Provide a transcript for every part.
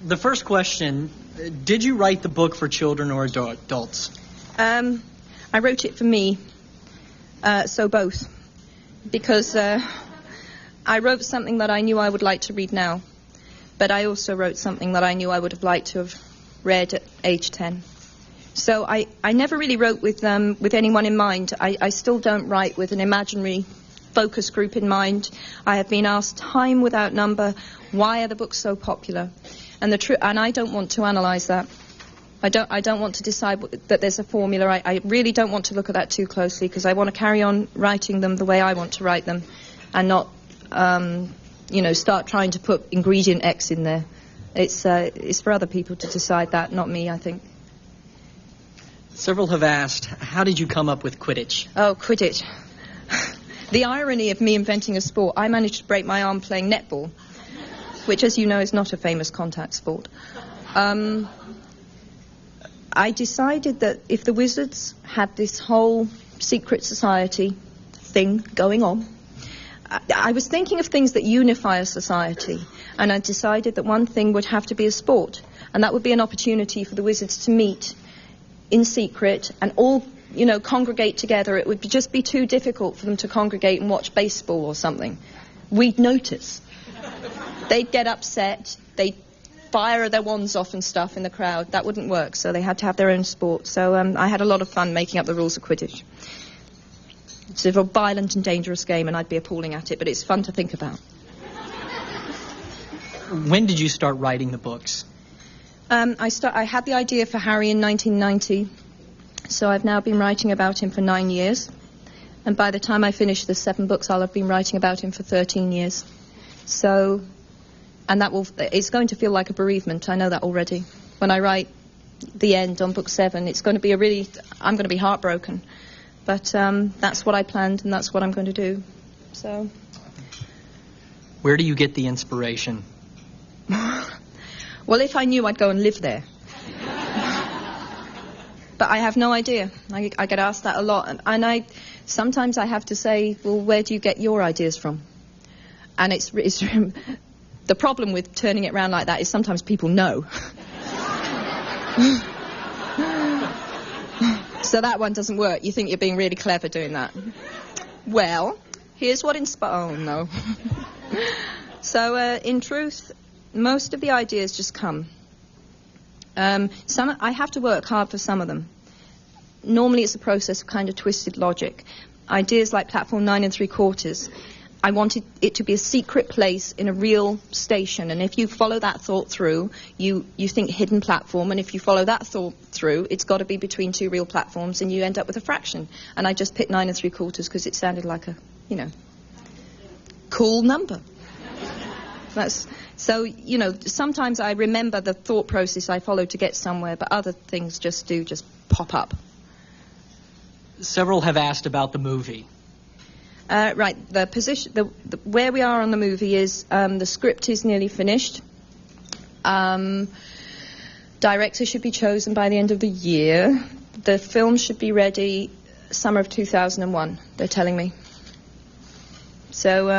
The first question, did you write the book for children or adults? I wrote it for me, so both. Because I wrote something that I knew I would like to read now, but I also wrote something that I knew I would have liked to have read at age 10. So I never really wrote with anyone in mind. I still don't write with an imaginary focus group in mind. I have been asked time without number, why are the books so popular? And I don't want to analyse that. I don't want to decide that there's a formula. I really don't want to look at that too closely, because I want to carry on writing them the way I want to write them, and not, start trying to put ingredient X in there. It's for other people to decide that, not me, I think. Several have asked, how did you come up with Quidditch? Oh, Quidditch. The irony of me inventing a sport, I managed to break my arm playing netball, which, as you know, is not a famous contact sport. I decided that if the Wizards had this whole secret society thing going on, I was thinking of things that unify a society, and I decided that one thing would have to be a sport, and that would be an opportunity for the Wizards to meet in secret and all, congregate together. It would just be too difficult for them to congregate and watch baseball or something. We'd notice. They'd get upset. They'd fire their wands off and stuff in the crowd. That wouldn't work, so they had to have their own sport. So I had a lot of fun making up the rules of Quidditch. It's a violent and dangerous game, and I'd be appalling at it, but it's fun to think about. When did you start writing the books? I had the idea for Harry in 1990, so I've now been writing about him for 9 years. And by the time I finish the 7 books, I'll have been writing about him for 13 years. So... And it's going to feel like a bereavement, I know that already. When I write the end on book 7, it's going to be I'm going to be heartbroken. But that's what I planned, and that's what I'm going to do. So. Where do you get the inspiration? Well, if I knew, I'd go and live there. But I have no idea. I get asked that a lot. And sometimes I have to say, well, where do you get your ideas from? And it's the problem with turning it around like that is sometimes people know. So that one doesn't work. You think you're being really clever doing that. Well, here's what oh, no. So, in truth, most of the ideas just come. I have to work hard for some of them. Normally it's a process of kind of twisted logic. Ideas like Platform 9 3/4. I wanted it to be a secret place in a real station, and if you follow that thought through, you think hidden platform, and if you follow that thought through, it's got to be between 2 real platforms, and you end up with a fraction. And I just picked 9 3/4 because it sounded like a, cool number. Sometimes I remember the thought process I followed to get somewhere, but other things just pop up. Several have asked about the movie. Right, the position, where we are on the movie is the script is nearly finished. Director should be chosen by the end of the year. The film should be ready summer of 2001, they're telling me. So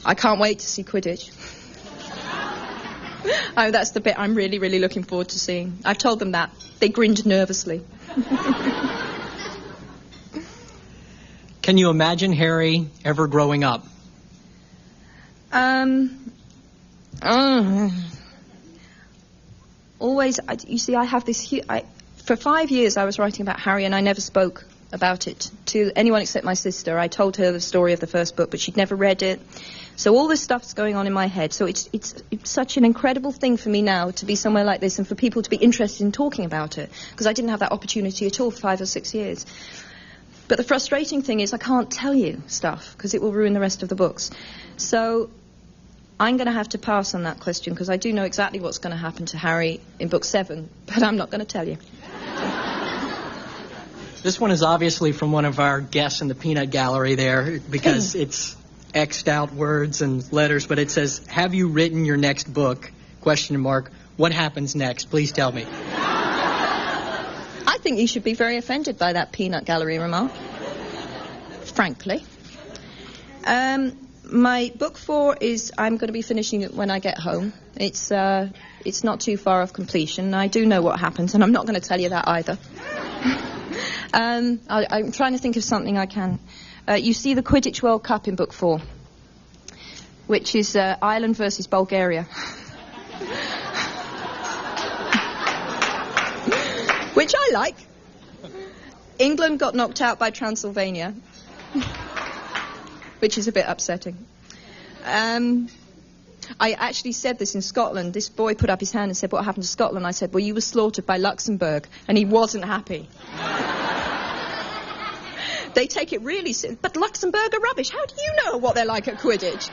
I can't wait to see Quidditch. Oh, that's the bit I'm really, really looking forward to seeing. I've told them that. They grinned nervously. Can you imagine Harry ever growing up? Always, you see, I have this for 5 years I was writing about Harry, and I never spoke about it to anyone except my sister. I told her the story of the first book, but she'd never read it. So all this stuff's going on in my head. So it's such an incredible thing for me now to be somewhere like this and for people to be interested in talking about it, because I didn't have that opportunity at all for 5 or 6 years. But the frustrating thing is I can't tell you stuff because it will ruin the rest of the books. So I'm going to have to pass on that question because I do know exactly what's going to happen to Harry in book 7, but I'm not going to tell you. This one is obviously from one of our guests in the peanut gallery there because it's X'd out words and letters, but it says, "Have you written your next book? ? What happens next? Please tell me." I think you should be very offended by that peanut gallery remark, frankly. My book 4 is, I'm going to be finishing it when I get home. It's not too far off completion. I do know what happens, and I'm not going to tell you that either. I'm trying to think of something I can. You see the Quidditch World Cup in book 4, which is Ireland versus Bulgaria. Which I like. England got knocked out by Transylvania, which is a bit upsetting. I actually said this in Scotland. This boy put up his hand and said, what happened to Scotland? I said, well, you were slaughtered by Luxembourg. And he wasn't happy. They take it really seriously. But Luxembourg are rubbish. How do you know what they're like at Quidditch?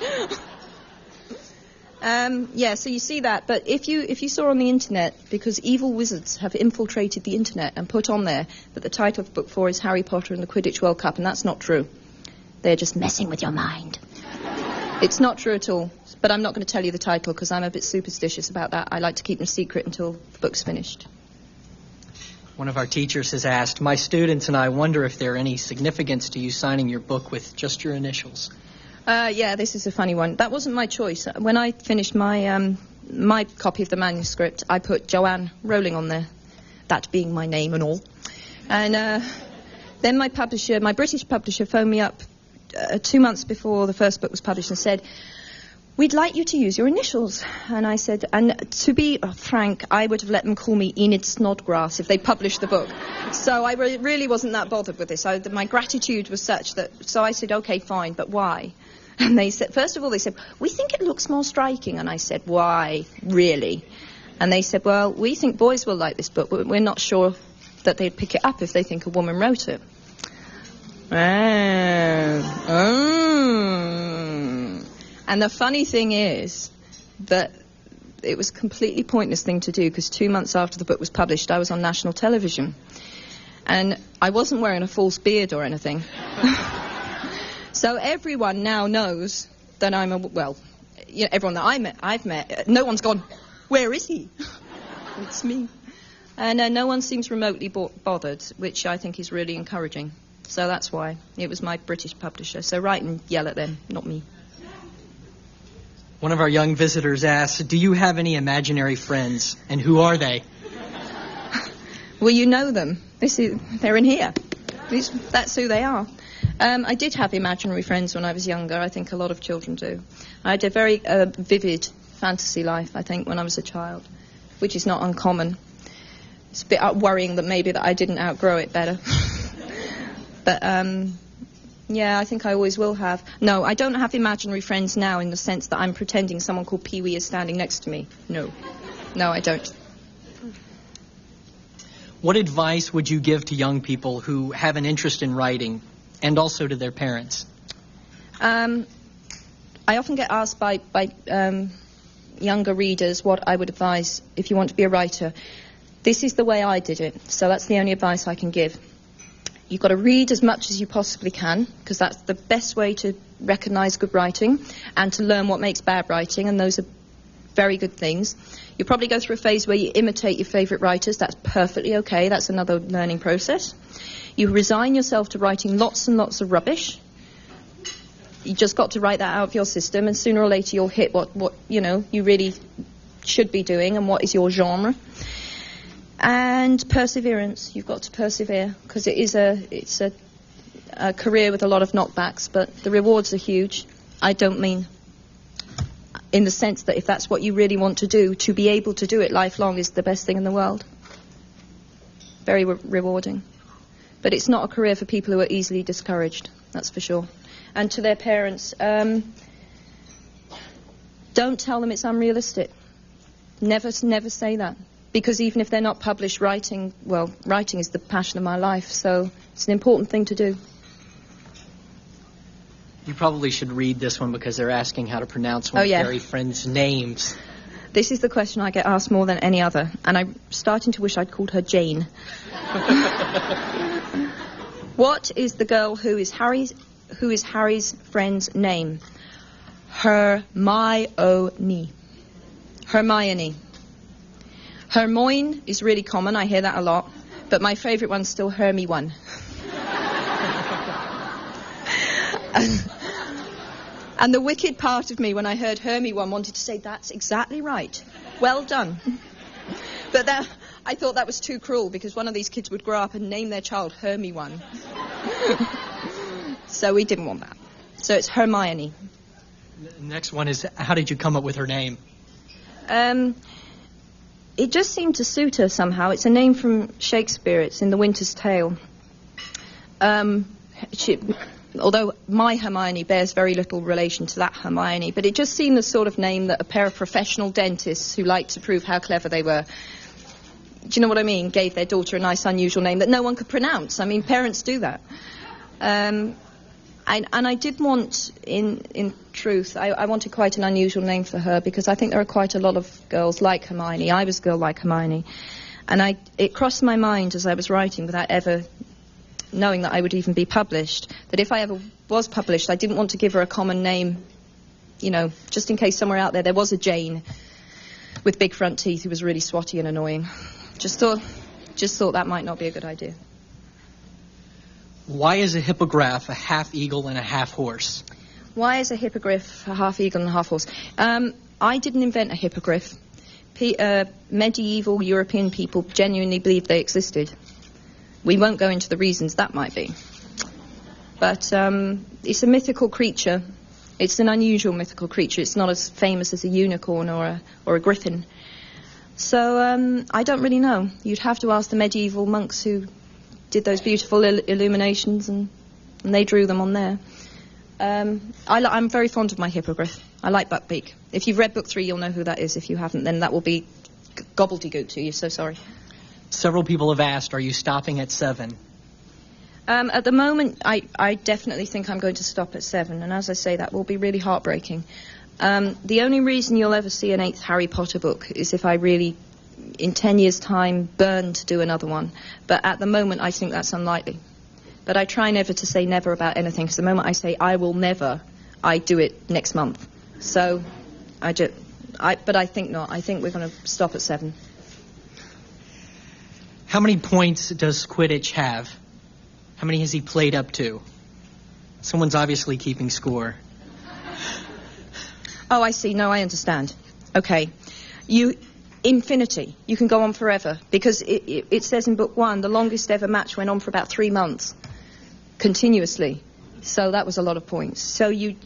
Yeah, so you see that. But if you saw on the internet, because evil wizards have infiltrated the internet and put on there that the title of book 4 is Harry Potter and the Quidditch World Cup, and that's not true. They're just messing with your mind. It's not true at all. But I'm not going to tell you the title because I'm a bit superstitious about that. I like to keep them secret until the book's finished. One of our teachers has asked, my students and I wonder if there are any significance to you signing your book with just your initials. Yeah, this is a funny one. That wasn't my choice. When I finished my my copy of the manuscript, I put Joanne Rowling on there, that being my name and all. And then my publisher, my British publisher, phoned me up 2 months before the first book was published and said, we'd like you to use your initials. And I said, and to be frank, I would have let them call me Enid Snodgrass if they published the book. So I really wasn't that bothered with this. My gratitude was such that, so I said, okay, fine, but why? And they said, first of all, they said, we think it looks more striking. And I said, why, really? And they said, well, we think boys will like this book, but we're not sure that they'd pick it up if they think a woman wrote it. And the funny thing is that it was a completely pointless thing to do because 2 months after the book was published, I was on national television. And I wasn't wearing a false beard or anything. So everyone now knows that I'm everyone that I've met, no one's gone, where is he? It's me. And no one seems remotely bothered, which I think is really encouraging. So that's why. It was my British publisher. So write and yell at them, not me. One of our young visitors asks, do you have any imaginary friends, and who are they? Well, you know them. They're in here. That's who they are. I did have imaginary friends when I was younger. I think a lot of children do. I had a very vivid fantasy life, I think, when I was a child, which is not uncommon. It's a bit worrying that maybe that I didn't outgrow it better. But, yeah, I think I always will have. No, I don't have imaginary friends now in the sense that I'm pretending someone called Pee-wee is standing next to me. No, I don't. What advice would you give to young people who have an interest in writing, and also to their parents? I often get asked by younger readers what I would advise if you want to be a writer. This is the way I did it, so that's the only advice I can give. You've got to read as much as you possibly can, because that's the best way to recognise good writing and to learn what makes bad writing, and those are very good things. You'll probably go through a phase where you imitate your favourite writers. That's perfectly okay. That's another learning process. You resign yourself to writing lots and lots of rubbish. You just got to write that out of your system, and sooner or later you'll hit what you really should be doing and what is your genre. And perseverance. You've got to persevere, because it's a career with a lot of knockbacks, but the rewards are huge. I don't mean in the sense that if that's what you really want to do, to be able to do it lifelong is the best thing in the world. Very rewarding. But it's not a career for people who are easily discouraged, that's for sure. And to their parents, don't tell them it's unrealistic. Never say that. Because even if they're not published, writing is the passion of my life, so it's an important thing to do. You probably should read this one because they're asking how to pronounce one of Barry Friend's names. This is the question I get asked more than any other, and I'm starting to wish I'd called her Jane. What is the girl who is Harry's friend's name? Hermione. Hermione is really common, I hear that a lot, but my favourite one's still Hermy1. And the wicked part of me, when I heard Hermy one, wanted to say, that's exactly right. Well done. But that, I thought that was too cruel, because one of these kids would grow up and name their child Hermy one. So we didn't want that. So it's Hermione. The next one is, how did you come up with her name? It just seemed to suit her somehow. It's a name from Shakespeare. It's in The Winter's Tale. Although my Hermione bears very little relation to that Hermione, but it just seemed the sort of name that a pair of professional dentists who liked to prove how clever they were, do you know what I mean, gave their daughter a nice unusual name that no one could pronounce. I mean, parents do that. And I did want, in truth, I wanted quite an unusual name for her, because I think there are quite a lot of girls like Hermione. I was a girl like Hermione. And it crossed my mind as I was writing, without ever knowing that I would even be published, that if I ever was published, I didn't want to give her a common name, you know, just in case somewhere out there was a Jane with big front teeth who was really swotty and annoying. Just thought that might not be a good idea. Why is a hippogriff a half eagle and a half horse? Why is a hippogriff a half eagle and a half horse? I didn't invent a hippogriff. Medieval European people genuinely believed they existed. We won't go into the reasons that might be. But it's a mythical creature. It's an unusual mythical creature. It's not as famous as a unicorn or a griffin. So I don't really know. You'd have to ask the medieval monks who did those beautiful illuminations, and they drew them on there. I'm very fond of my hippogriff. I like Buckbeak. If you've read book 3, you'll know who that is. If you haven't, then that will be gobbledygook to you, so sorry. Several people have asked, are you stopping at 7? At the moment, I definitely think I'm going to stop at 7, and as I say, that will be really heartbreaking. The only reason you'll ever see an 8th Harry Potter book is if I really, in 10 years' time, burn to do another one. But at the moment, I think that's unlikely. But I try never to say never about anything, because the moment I say I will never, I do it next month. So, but I think not. I think we're going to stop at 7. How many points does Quidditch have? How many has he played up to? Someone's obviously keeping score. Oh, I see. No, I understand. Okay. Infinity. You can go on forever. Because it says in book 1, the longest ever match went on for about 3 months. Continuously. So that was a lot of points. So you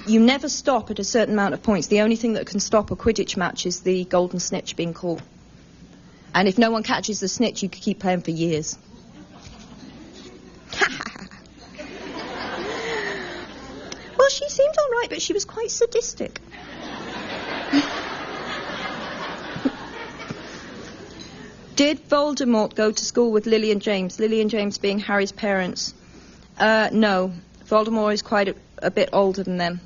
never stop at a certain amount of points. The only thing that can stop a Quidditch match is the golden snitch being caught. And if no one catches the snitch, you could keep playing for years. Well, she seemed all right, but she was quite sadistic. Did Voldemort go to school with Lily and James? Lily and James being Harry's parents. No. Voldemort is quite a bit older than them.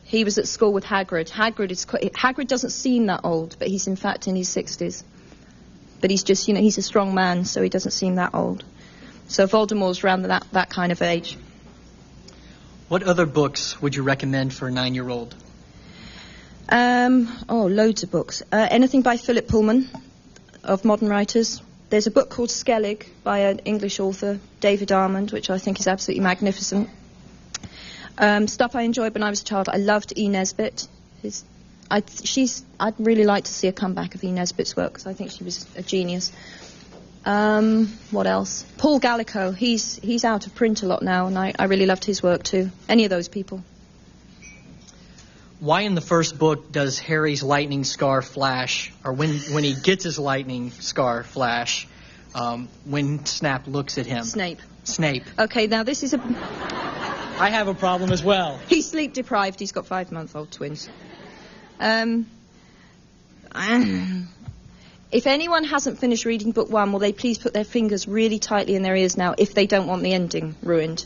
He was at school with Hagrid. Hagrid doesn't seem that old, but he's in fact in his 60s. But he's just, he's a strong man, so he doesn't seem that old. So Voldemort's around that kind of age. What other books would you recommend for a 9-year-old? Loads of books. Anything by Philip Pullman, of modern writers. There's a book called Skellig by an English author, David Armand, which I think is absolutely magnificent. Stuff I enjoyed when I was a child. I loved E. Nesbit. I'd really like to see a comeback of E. Nesbit's work, because I think she was a genius. What else? Paul Gallico. He's out of print a lot now, and I really loved his work too. Any of those people. Why in the first book does Harry's lightning scar flash, or when he gets his lightning scar flash, when Snap looks at him? Snape. Okay, now this is I have a problem as well. He's sleep deprived. He's got 5-month-old twins. If anyone hasn't finished reading book 1, will they please put their fingers really tightly in their ears now if they don't want the ending ruined?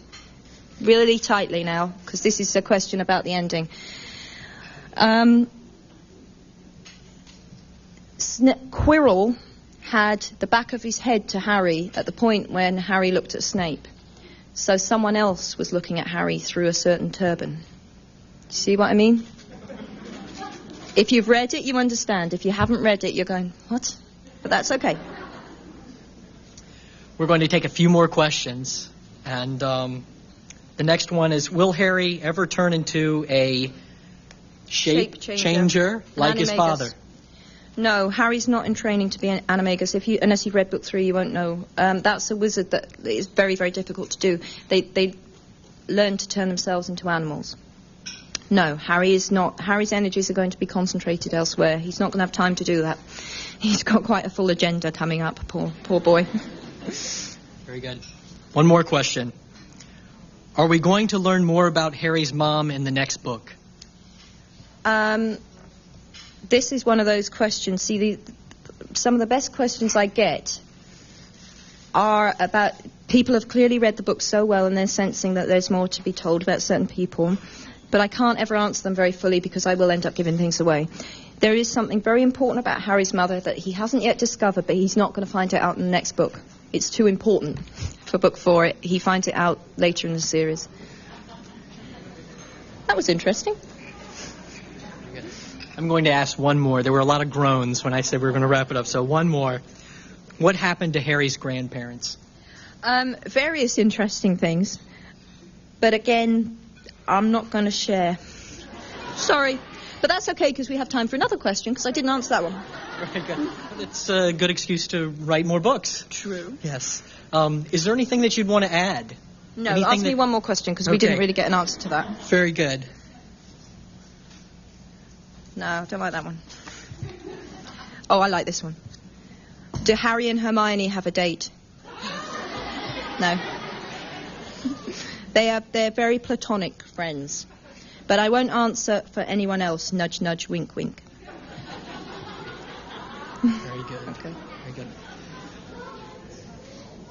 Really tightly now, because this is a question about the ending. Quirrell had the back of his head to Harry at the point when Harry looked at Snape. So someone else was looking at Harry through a certain turban. See what I mean? If you've read it, you understand. If you haven't read it, you're going, what? But that's okay. We're going to take a few more questions. And The next one is, will Harry ever turn into a shape changer like his father? No, Harry's not in training to be an animagus. Unless you've read book 3, you won't know. That's a wizard that is very, very difficult to do. They learn to turn themselves into animals. No, Harry is not. Harry's energies are going to be concentrated elsewhere. He's not going to have time to do that. He's got quite a full agenda coming up, poor boy. Very good. One more question. Are we going to learn more about Harry's mom in the next book? This is one of those questions. See, some of the best questions I get are about people have clearly read the book so well and they're sensing that there's more to be told about certain people. But I can't ever answer them very fully because I will end up giving things away. There is something very important about Harry's mother that he hasn't yet discovered, but he's not going to find it out in the next book. It's too important for book 4. He finds it out later in the series. That was interesting. I'm going to ask one more. There were a lot of groans when I said we were going to wrap it up, so one more. What happened to Harry's grandparents? Various interesting things. But again, I'm not going to share. Sorry. But that's okay because we have time for another question because I didn't answer that one. Very good. It's a good excuse to write more books. True. Yes. Is there anything that you'd want to add? No, ask me one more question because we didn't really get an answer to that. Very good. No, don't like that one. Oh, I like this one. Do Harry and Hermione have a date? No. They're very platonic friends. But I won't answer for anyone else. Nudge, nudge, wink, wink. Very good. Okay. Very good.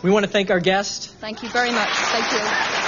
We want to thank our guest. Thank you very much. Thank you.